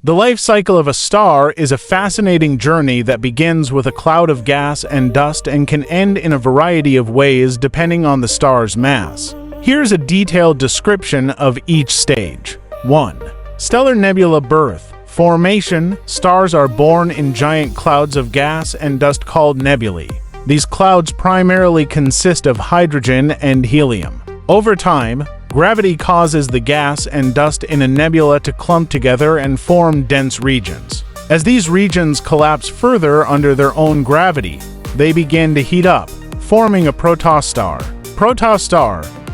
The life cycle of a star is a fascinating journey that begins with a cloud of gas and dust and can end in a variety of ways depending on the star's mass. Here's a detailed description of each stage. 1. Stellar nebula birth. Formation. Stars are born in giant clouds of gas and dust called nebulae. These clouds primarily consist of hydrogen and helium. Over time, gravity causes the gas and dust in a nebula to clump together and form dense regions. As these regions collapse further under their own gravity, they begin to heat up, forming a protostar.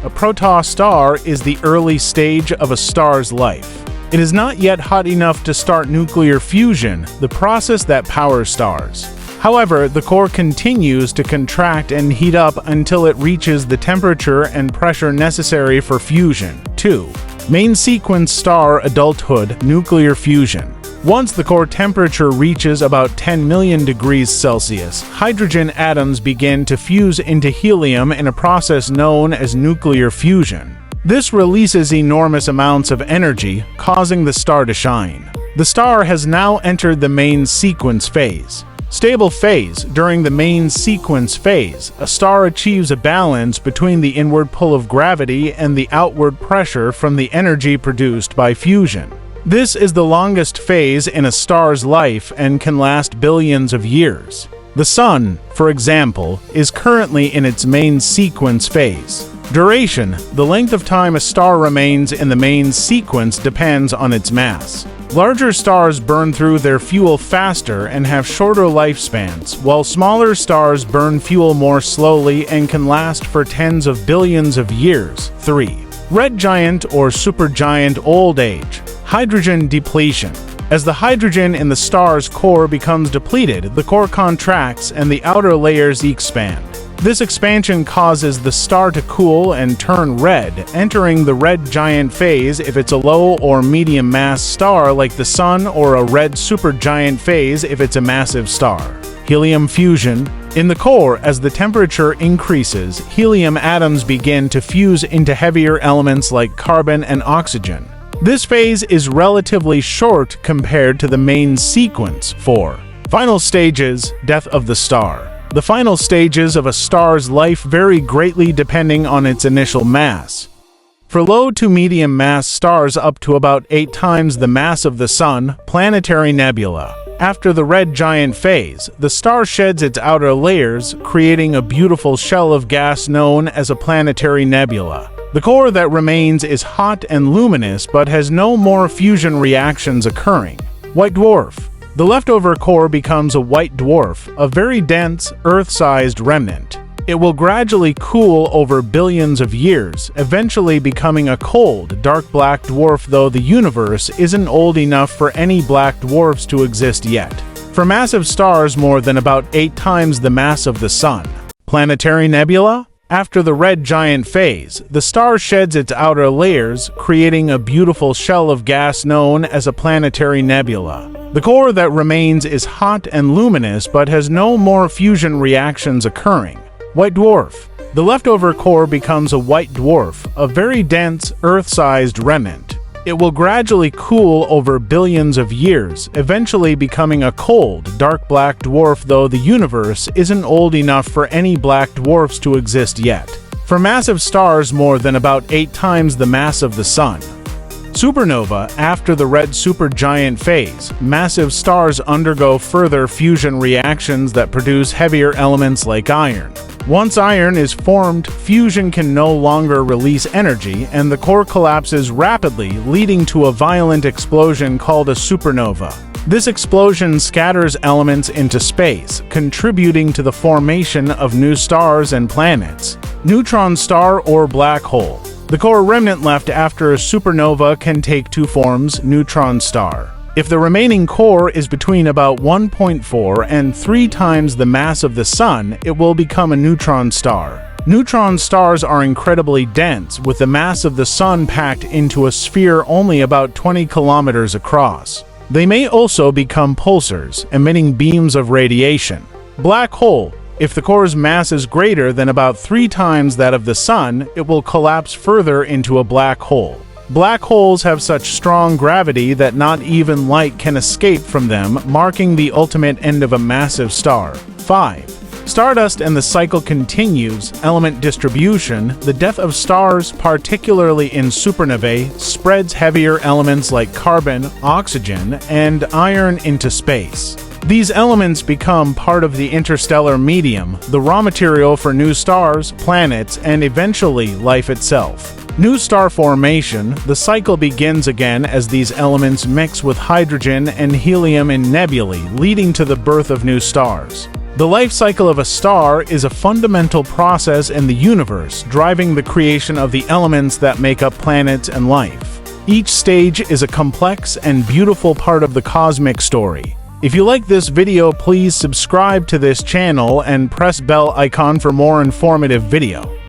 A protostar is the early stage of a star's life. It is not yet hot enough to start nuclear fusion, the process that powers stars. However, the core continues to contract and heat up until it reaches the temperature and pressure necessary for fusion. 2. Main sequence star adulthood, nuclear fusion. Once the core temperature reaches about 10 million degrees Celsius, hydrogen atoms begin to fuse into helium in a process known as nuclear fusion. This releases enormous amounts of energy, causing the star to shine. The star has now entered the main sequence phase. Stable phase. During the main sequence phase, a star achieves a balance between the inward pull of gravity and the outward pressure from the energy produced by fusion. This is the longest phase in a star's life and can last billions of years. The Sun, for example, is currently in its main sequence phase. Duration. The length of time a star remains in the main sequence depends on its mass. Larger stars burn through their fuel faster and have shorter lifespans, while smaller stars burn fuel more slowly and can last for tens of billions of years. 3. Red giant or supergiant old age. Hydrogen depletion. As the hydrogen in the star's core becomes depleted, the core contracts and the outer layers expand. This expansion causes the star to cool and turn red, entering the red giant phase if it's a low or medium mass star like the Sun, or a red supergiant phase if it's a massive star. Helium fusion. In the core, as the temperature increases, helium atoms begin to fuse into heavier elements like carbon and oxygen. This phase is relatively short compared to the main sequence. 4. Final stages. Death of the star. The final stages of a star's life vary greatly depending on its initial mass. For low to medium mass stars up to about 8 times the mass of the Sun, planetary nebula. After the red giant phase, the star sheds its outer layers, creating a beautiful shell of gas known as a planetary nebula. The core that remains is hot and luminous but has no more fusion reactions occurring. White dwarf. The leftover core becomes a white dwarf, a very dense, Earth-sized remnant. It will gradually cool over billions of years, eventually becoming a cold, dark black dwarf, though the universe isn't old enough for any black dwarfs to exist yet. For massive stars more than about 8 times the mass of the Sun. Planetary nebula? After the red giant phase, the star sheds its outer layers, creating a beautiful shell of gas known as a planetary nebula. The core that remains is hot and luminous but has no more fusion reactions occurring. White dwarf. The leftover core becomes a white dwarf, a very dense, Earth-sized remnant. It will gradually cool over billions of years, eventually becoming a cold, dark black dwarf, though the universe isn't old enough for any black dwarfs to exist yet. For massive stars more than about 8 times the mass of the Sun. Supernova. After the red supergiant phase, massive stars undergo further fusion reactions that produce heavier elements like iron. Once iron is formed, fusion can no longer release energy, and the core collapses rapidly, leading to a violent explosion called a supernova. This explosion scatters elements into space, contributing to the formation of new stars and planets. Neutron star or black hole. The core remnant left after a supernova can take 2 forms: neutron star. If the remaining core is between about 1.4 and 3 times the mass of the Sun, it will become a neutron star. Neutron stars are incredibly dense, with the mass of the Sun packed into a sphere only about 20 kilometers across. They may also become pulsars, emitting beams of radiation. Black hole. If the core's mass is greater than about 3 times that of the Sun, it will collapse further into a black hole. Black holes have such strong gravity that not even light can escape from them, marking the ultimate end of a massive star. 5. Stardust and the cycle continues. Element distribution. The death of stars, particularly in supernovae, spreads heavier elements like carbon, oxygen, and iron into space. These elements become part of the interstellar medium, the raw material for new stars, planets, and eventually life itself. New star formation. The cycle begins again as these elements mix with hydrogen and helium in nebulae, leading to the birth of new stars. The life cycle of a star is a fundamental process in the universe, driving the creation of the elements that make up planets and life. Each stage is a complex and beautiful part of the cosmic story. If you like this video, please subscribe to this channel and press bell icon for more informative video.